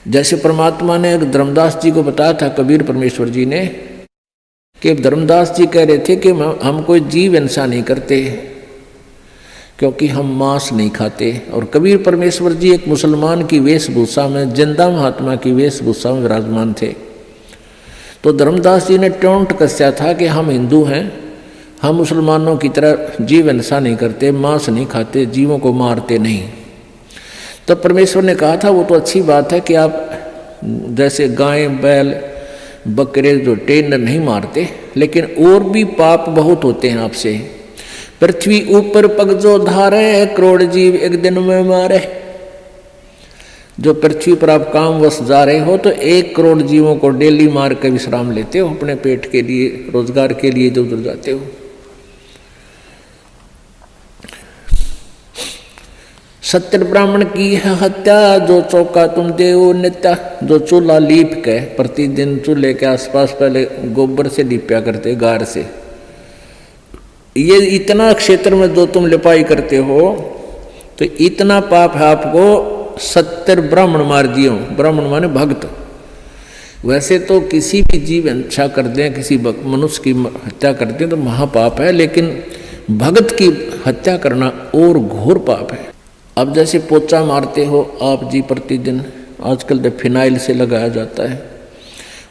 जैसे परमात्मा ने धर्मदास जी को बताया था, कबीर परमेश्वर जी ने, कि धर्मदास जी कह रहे थे कि हम कोई जीव हिंसा नहीं करते क्योंकि हम मांस नहीं खाते। और कबीर परमेश्वर जी एक मुसलमान की वेशभूषा में, जिंदा महात्मा की वेशभूषा में विराजमान थे। तो धर्मदास जी ने टोंट कसया था कि हम हिंदू हैं, हम मुसलमानों की तरह जीव हिंसा नहीं करते, मांस नहीं खाते, जीवों को मारते नहीं। तो परमेश्वर ने कहा था वो तो अच्छी बात है कि आप जैसे गाय बैल बकरे जो टेंडर नहीं मारते, लेकिन और भी पाप बहुत होते हैं आपसे। पृथ्वी ऊपर पग जो धारे, करोड़ जीव एक दिन में मारे। जो पृथ्वी पर आप कामवश जा रहे हो तो 1 करोड़ जीवों को डेली मार कर विश्राम लेते हो, अपने पेट के लिए, रोजगार के लिए जो उधर जाते हो। सत्य ब्राह्मण की है हत्या, जो चौका तुम देव नित्या। जो चूल्हा लीप के प्रतिदिन चूल्हे के आसपास पहले गोबर से लीपया करते, गार से, ये इतना क्षेत्र में जो तुम लिपाई करते हो तो इतना पाप है आपको। 70 ब्राह्मण मार दियो, ब्राह्मण माने भक्त। वैसे तो किसी भी जीव हिंसा कर दें, किसी मनुष्य की हत्या कर दें तो महापाप है, लेकिन भगत की हत्या करना और घोर पाप है। अब जैसे पोचा मारते हो आप जी प्रतिदिन, आजकल तो फिनाइल से लगाया जाता है।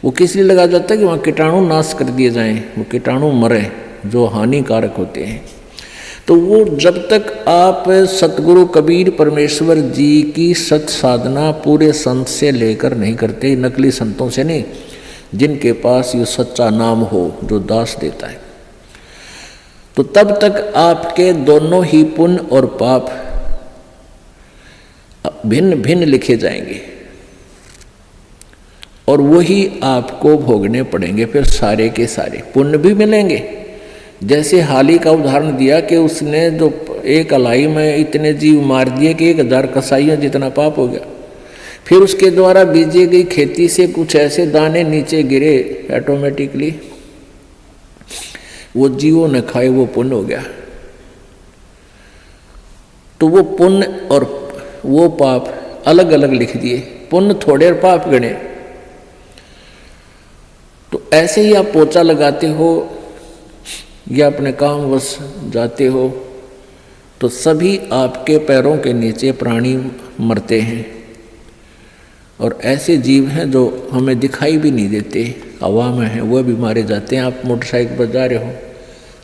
वो किस लिए लगाया जाता है कि वहाँ कीटाणु नाश कर दिए जाएं, वो कीटाणु मरे जो हानिकारक होते हैं। तो वो जब तक आप सतगुरु कबीर परमेश्वर जी की सत साधना पूरे संत से लेकर नहीं करते, नकली संतों से नहीं, जिनके पास ये सच्चा नाम हो जो दास देता है, तो तब तक आपके दोनों ही पुण्य और पाप भिन्न भिन्न लिखे जाएंगे और वही आपको भोगने पड़ेंगे। फिर सारे के सारे पुण्य भी मिलेंगे। जैसे हाली का उदाहरण दिया कि उसने जो एक अलाई में इतने जीव मार दिए कि 1000 कसाइयों जितना पाप हो गया। फिर उसके द्वारा बीजी गई खेती से कुछ ऐसे दाने नीचे गिरे ऑटोमेटिकली, वो जीवों ने खाए, वो पुण्य हो गया। तो वो पुण्य और वो पाप अलग अलग लिख दिए, पुण्य थोड़े और पाप गणे। तो ऐसे ही आप पोचा लगाते हो या अपने काम वश जाते हो तो सभी आपके पैरों के नीचे प्राणी मरते हैं। और ऐसे जीव हैं जो हमें दिखाई भी नहीं देते, हवा में हैं, वह भी मारे जाते हैं। आप मोटरसाइकिल पर जा रहे हो,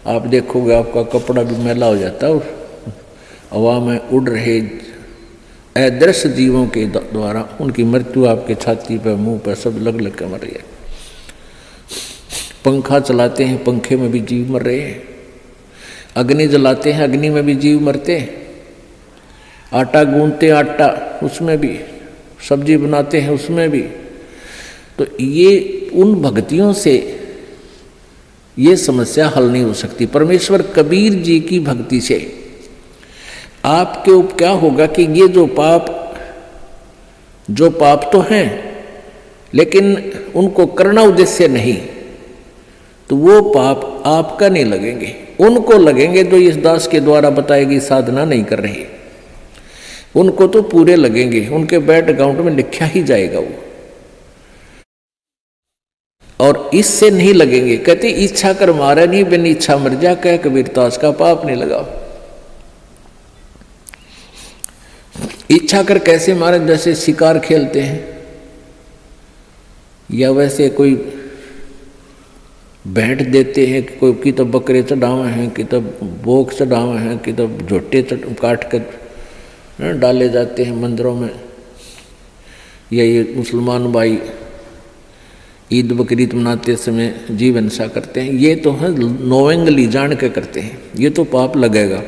आप देखोगे आपका कपड़ा भी मैला हो जाता है और हवा में उड़ रहे अदृश्य जीवों के द्वारा उनकी मृत्यु आपके छाती पर, मुंह पर सब लग लग कर मर रही है। पंखा चलाते हैं, पंखे में भी जीव मर रहे हैं। अग्नि जलाते हैं, अग्नि में भी जीव मरते हैं। आटा गूंथते, आटा उसमें भी, सब्जी बनाते हैं उसमें भी। तो ये उन भक्तियों से ये समस्या हल नहीं हो सकती। परमेश्वर कबीर जी की भक्ति से आपके ऊपर क्या होगा कि ये जो पाप तो हैं, लेकिन उनको करना उद्देश्य नहीं, तो वो पाप आपका नहीं लगेंगे, उनको लगेंगे जो इस दास के द्वारा बताई गई साधना नहीं कर रहे। उनको तो पूरे लगेंगे, उनके बैंक अकाउंट में लिखा ही जाएगा वो। और इससे नहीं लगेंगे। कहते इच्छा कर मारे नहीं, बिन इच्छा मर जा, कह कबीरदास का पाप नहीं लगा। इच्छा कर कैसे मारे? जैसे शिकार खेलते हैं या वैसे कोई भेंट देते हैं कि कोई की तो बकरे चढ़ावे हैं, कि तो बोक चढ़ावे हैं, कि तो झोटे काट कर डाले जाते हैं मंदिरों में। या ये मुसलमान भाई ईद बकरीद मनाते समय जीव हिंसा करते हैं, ये तो है नोवेंगली जान के करते हैं, ये तो पाप लगेगा।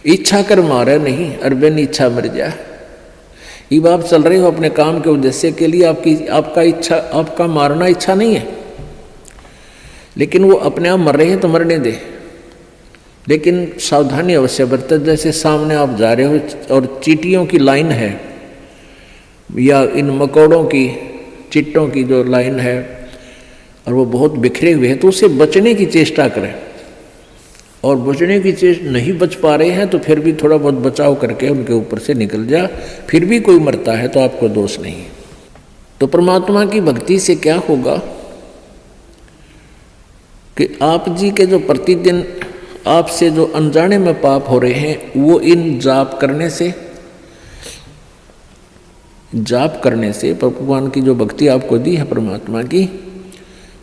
इच्छा कर मारे नहीं, अरबन इच्छा मर जा। ये आप चल रहे हो अपने काम के उद्देश्य के लिए, आपका मारना इच्छा नहीं है, लेकिन वो अपने आप मर रहे हैं तो मरने दे। लेकिन सावधानी अवश्य बरते। जैसे सामने आप जा रहे हो और चींटियों की लाइन है या इन मकोड़ों की, चिट्टों की जो लाइन है और वो बहुत बिखरे हुए हैं, तो उससे बचने की चेष्टा करें। और बचने की चेष्टा नहीं बच पा रहे हैं तो फिर भी थोड़ा बहुत बचाव करके उनके ऊपर से निकल जा। फिर भी कोई मरता है तो आपको दोष नहीं। तो परमात्मा की भक्ति से क्या होगा कि आप जी के जो प्रतिदिन आपसे जो अनजाने में पाप हो रहे हैं वो इन जाप करने से भगवान की जो भक्ति आपको दी है परमात्मा की,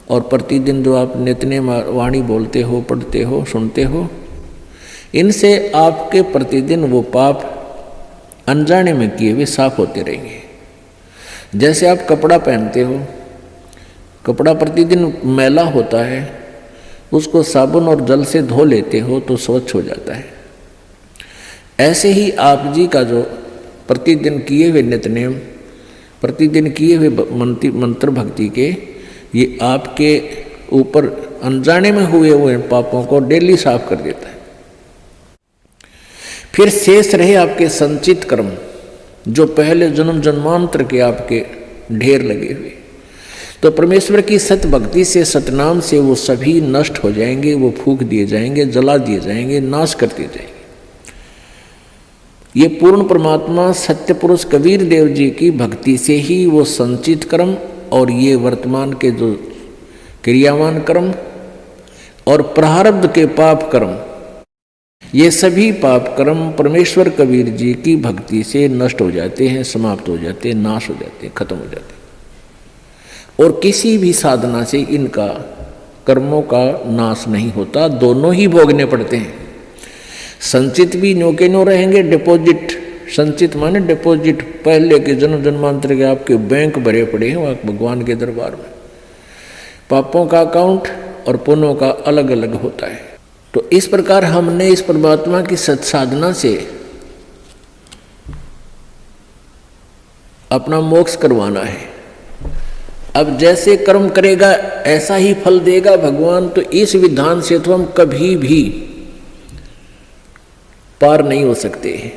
और प्रतिदिन जो आप नित्य वाणी बोलते हो, पढ़ते हो, सुनते हो, इनसे आपके प्रतिदिन वो पाप अनजाने में किए हुए साफ होते रहेंगे। जैसे आप कपड़ा पहनते हो, कपड़ा प्रतिदिन मैला होता है, उसको साबुन और जल से धो लेते हो तो स्वच्छ हो जाता है। ऐसे ही आप जी का जो प्रतिदिन किए हुए नित्यनेम, प्रतिदिन किए हुए मंत्र भक्ति के, ये आपके ऊपर अनजाने में हुए हुए पापों को डेली साफ कर देता है। फिर शेष रहे आपके संचित कर्म, जो पहले जन्म जन्मांतर के आपके ढेर लगे हुए, तो परमेश्वर की सत भक्ति से, सतनाम से वो सभी नष्ट हो जाएंगे, वो फूंक दिए जाएंगे, जला दिए जाएंगे, नाश कर दिए जाएंगे। ये पूर्ण परमात्मा सत्य पुरुष कबीर देव जी की भक्ति से ही वो संचित कर्म और ये वर्तमान के जो क्रियावान कर्म और प्रारब्ध के पाप कर्म, ये सभी पाप कर्म परमेश्वर कबीर जी की भक्ति से नष्ट हो जाते हैं, समाप्त हो जाते हैं, नाश हो जाते हैं, खत्म हो जाते हैं। और किसी भी साधना से इनका कर्मों का नाश नहीं होता, दोनों ही भोगने पड़ते हैं। संचित भी न्यो के न्यो रहेंगे, डिपॉजिट, संचित माने डिपॉजिट, पहले के जन्म जन्मांतर के आपके बैंक भरे पड़े हैं वहाँ भगवान के दरबार में। पापों का अकाउंट और पुण्यों का अलग अलग होता है। तो इस प्रकार हमने इस परमात्मा की सत्साधना से अपना मोक्ष करवाना है। अब जैसे कर्म करेगा ऐसा ही फल देगा भगवान, तो इस विधान से तो हम कभी भी पार नहीं हो सकते।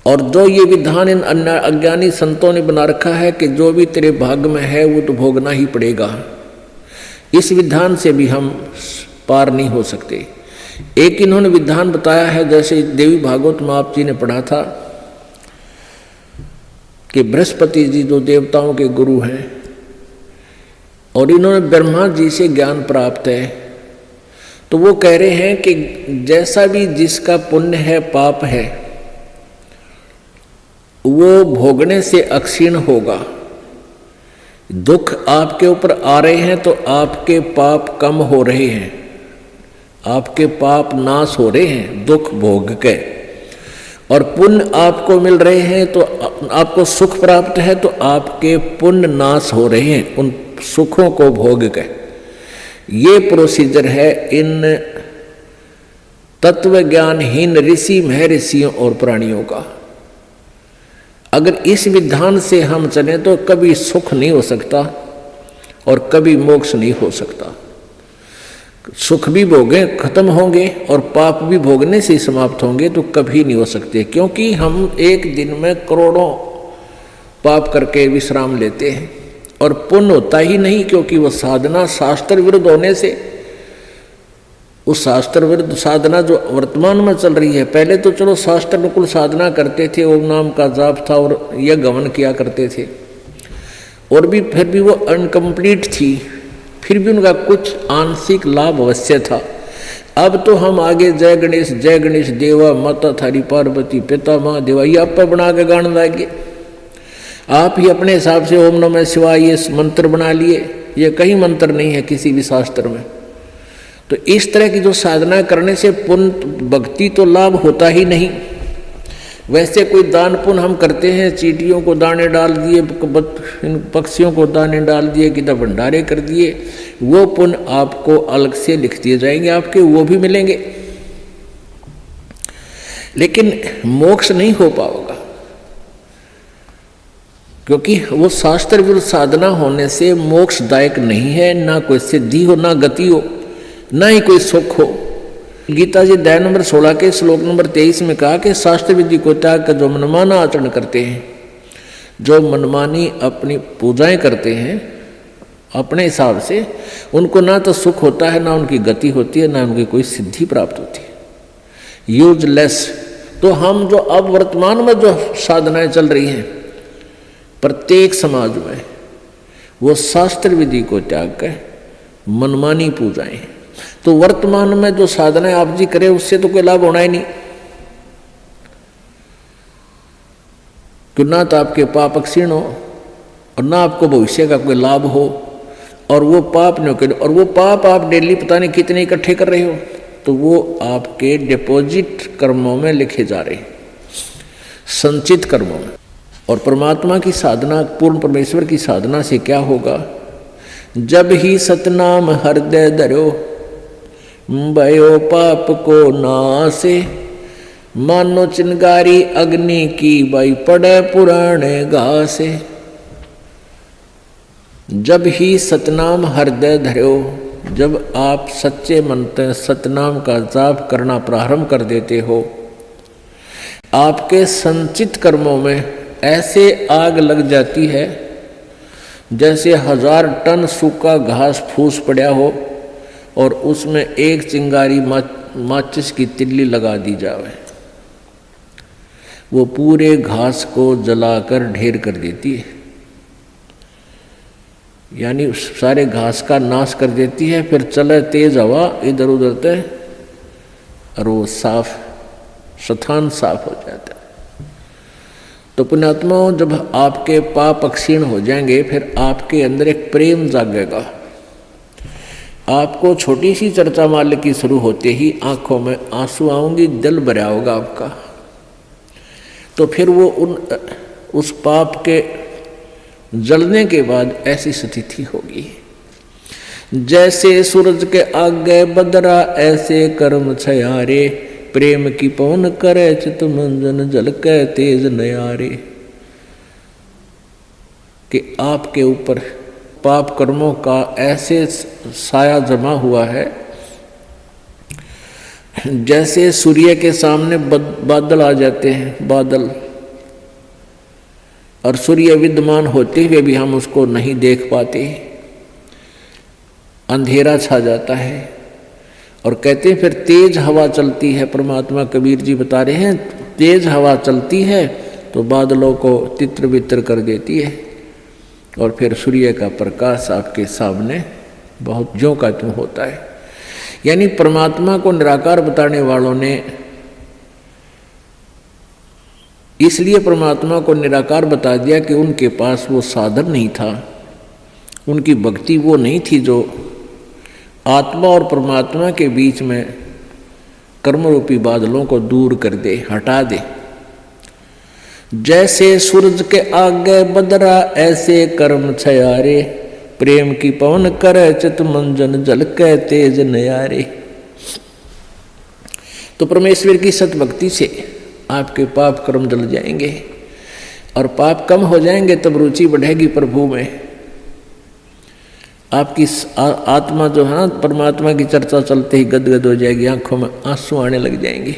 और जो ये विधान इन अज्ञानी संतों ने बना रखा है कि जो भी तेरे भाग्य में है वो तो भोगना ही पड़ेगा, इस विधान से भी हम पार नहीं हो सकते। एक इन्होंने विधान बताया है, जैसे देवी भागवत में आप जी ने पढ़ा था कि बृहस्पति जी जो देवताओं के गुरु हैं और इन्होंने ब्रह्मा जी से ज्ञान प्राप्त है, तो वो कह रहे हैं कि जैसा भी जिसका पुण्य है, पाप है, वो भोगने से अक्षीण होगा। दुख आपके ऊपर आ रहे हैं तो आपके पाप कम हो रहे हैं, आपके पाप नाश हो रहे हैं दुख भोग के, और पुण्य आपको मिल रहे हैं तो आपको सुख प्राप्त है तो आपके पुण्य नाश हो रहे हैं उन सुखों को भोग के। ये प्रोसीजर है इन तत्व ज्ञानहीन ऋषि महर्षियों और प्राणियों का। अगर इस विधान से हम चलें तो कभी सुख नहीं हो सकता और कभी मोक्ष नहीं हो सकता। सुख भी भोगे खत्म होंगे और पाप भी भोगने से समाप्त होंगे तो कभी नहीं हो सकते, क्योंकि हम एक दिन में करोड़ों पाप करके विश्राम लेते हैं और पुण्य होता ही नहीं, क्योंकि वो साधना शास्त्र विरुद्ध होने से, उस शास्त्र विरुद्ध साधना जो वर्तमान में चल रही है, पहले तो चलो शास्त्र अनुकूल साधना करते थे, ओम नाम का जाप था और यज्ञ हवन किया करते थे, और भी फिर भी वो अनकम्प्लीट थी, फिर भी उनका कुछ आंशिक लाभ अवश्य था। अब तो हम आगे जय गणेश देवा माता थारी पार्वती पिता महादेवा ये आप बना के गाने लगे। आप ही अपने हिसाब से ओम नमः शिवाय ये मंत्र बना लिए, ये कहीं मंत्र नहीं है किसी भी शास्त्र में। तो इस तरह की जो साधना करने से पुण्य भक्ति तो लाभ होता ही नहीं। वैसे कोई दान पुण्य हम करते हैं, चींटियों को दाने डाल दिए, पक्षियों को दाने डाल दिए, किधर भंडारे कर दिए, वो पुण्य आपको अलग से लिख दिए जाएंगे, आपके वो भी मिलेंगे, लेकिन मोक्ष नहीं हो पाएगा, क्योंकि वो शास्त्र विरुद्ध साधना होने से मोक्षदायक नहीं है। ना कोई सिद्धि हो, ना गति हो, ना ही कोई सुख हो। गीता जी अध्याय नंबर 16 के श्लोक नंबर 23 में कहा कि शास्त्र विधि को त्याग कर जो मनमाना आचरण करते हैं, जो मनमानी अपनी पूजाएं करते हैं अपने हिसाब से, उनको ना तो सुख होता है, ना उनकी गति होती है, ना उनकी कोई सिद्धि प्राप्त होती है, यूजलेस। तो हम जो अब वर्तमान में जो साधनाएं चल रही हैं, प्रत्येक समाज में वो शास्त्र विधि को त्याग कर मनमानी पूजाएं। तो वर्तमान में जो साधना आप जी करे उससे तो कोई लाभ होना ही नहीं, कि ना तो आपके पाप क्षीण हो और ना आपको भविष्य का कोई लाभ हो, और वो पाप न करे, और वो पाप आप डेली पता नहीं कितने इकट्ठे कर रहे हो, तो वो आपके डिपॉजिट कर्मों में लिखे जा रहे हैं, संचित कर्मों में। और परमात्मा की साधना, पूर्ण परमेश्वर की साधना से क्या होगा? जब ही सतनाम हृदय धरो भयो पाप को नासे, मानो चिंगारी अग्नि की बाई पड़े पुराने घासे। जब ही सतनाम हृदय धरो, जब आप सच्चे मन से सतनाम का जाप करना प्रारंभ कर देते हो, आपके संचित कर्मों में ऐसे आग लग जाती है जैसे 1000 टन सूखा घास फूस पड़ा हो और उसमें एक चिंगारी माचिस की तिल्ली लगा दी जाए, वो पूरे घास को जलाकर ढेर कर देती है, यानी सारे घास का नाश कर देती है। फिर चले तेज हवा इधर उधर से और वो साफ स्थान साफ हो जाता है। तो पुण्यात्माओं, जब आपके पाप क्षीण हो जाएंगे फिर आपके अंदर एक प्रेम जागेगा। आपको छोटी सी चर्चा माल्य की शुरू होते ही आंखों में आंसू आऊंगी, दिल भरा होगा आपका। तो फिर वो उस पाप के जलने के बाद ऐसी स्थिति होगी, जैसे सूरज के आगे बदरा ऐसे कर्म छयारे, प्रेम की पवन करे चित मंजन जल के तेज नयारे। कि आपके ऊपर पाप कर्मों का ऐसे साया जमा हुआ है जैसे सूर्य के सामने बादल आ जाते हैं, बादल, और सूर्य विद्यमान होते हुए भी हम उसको नहीं देख पाते, अंधेरा छा जाता है। और कहते हैं फिर तेज हवा चलती है, परमात्मा कबीर जी बता रहे हैं, तेज हवा चलती है तो बादलों को तित्र बित्र कर देती है, और फिर सूर्य का प्रकाश आपके सामने बहुत ज्यों का त्यों होता है। यानी परमात्मा को निराकार बताने वालों ने इसलिए परमात्मा को निराकार बता दिया कि उनके पास वो साधन नहीं था, उनकी भक्ति वो नहीं थी जो आत्मा और परमात्मा के बीच में कर्मरूपी बादलों को दूर कर दे, हटा दे। जैसे सूरज के आगे बदरा ऐसे कर्म छयारे, प्रेम की पवन करे चित मंजन जल के तेज नयारे। तो परमेश्वर की सतभक्ति से आपके पाप कर्म जल जाएंगे और पाप कम हो जाएंगे, तब रुचि बढ़ेगी प्रभु में। आपकी आत्मा जो है ना, परमात्मा की चर्चा चलते ही गदगद हो जाएगी, आंखों में आंसू आने लग जाएंगे।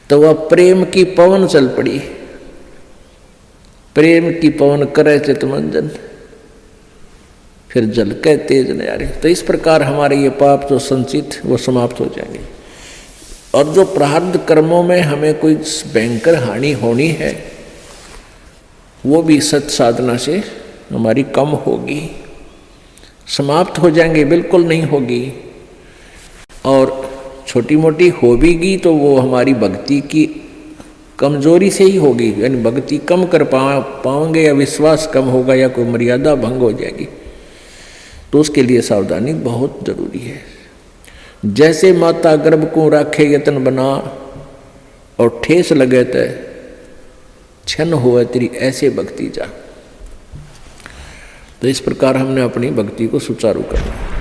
तो वह प्रेम की पवन चल पड़ी, प्रेम की पवन करे चित मंजन, फिर जल के तेज नयारे। तो इस प्रकार हमारे ये पाप जो संचित वो समाप्त हो जाएंगे, और जो प्रारब्ध कर्मों में हमें कोई भयंकर हानि होनी है वो भी सत साधना से हमारी कम होगी, समाप्त हो जाएंगे, बिल्कुल नहीं होगी। और छोटी मोटी हो भीगी तो वो हमारी भक्ति की कमजोरी से ही होगी, यानी भक्ति कम कर पाओगे, या विश्वास कम होगा, या कोई मर्यादा भंग हो जाएगी। तो उसके लिए सावधानी बहुत जरूरी है। जैसे माता गर्भ को राखे यतन बना, और ठेस लगे तो छन हुआ तेरी ऐसे भक्ति जा। तो इस प्रकार हमने अपनी भक्ति को सुचारू करना है।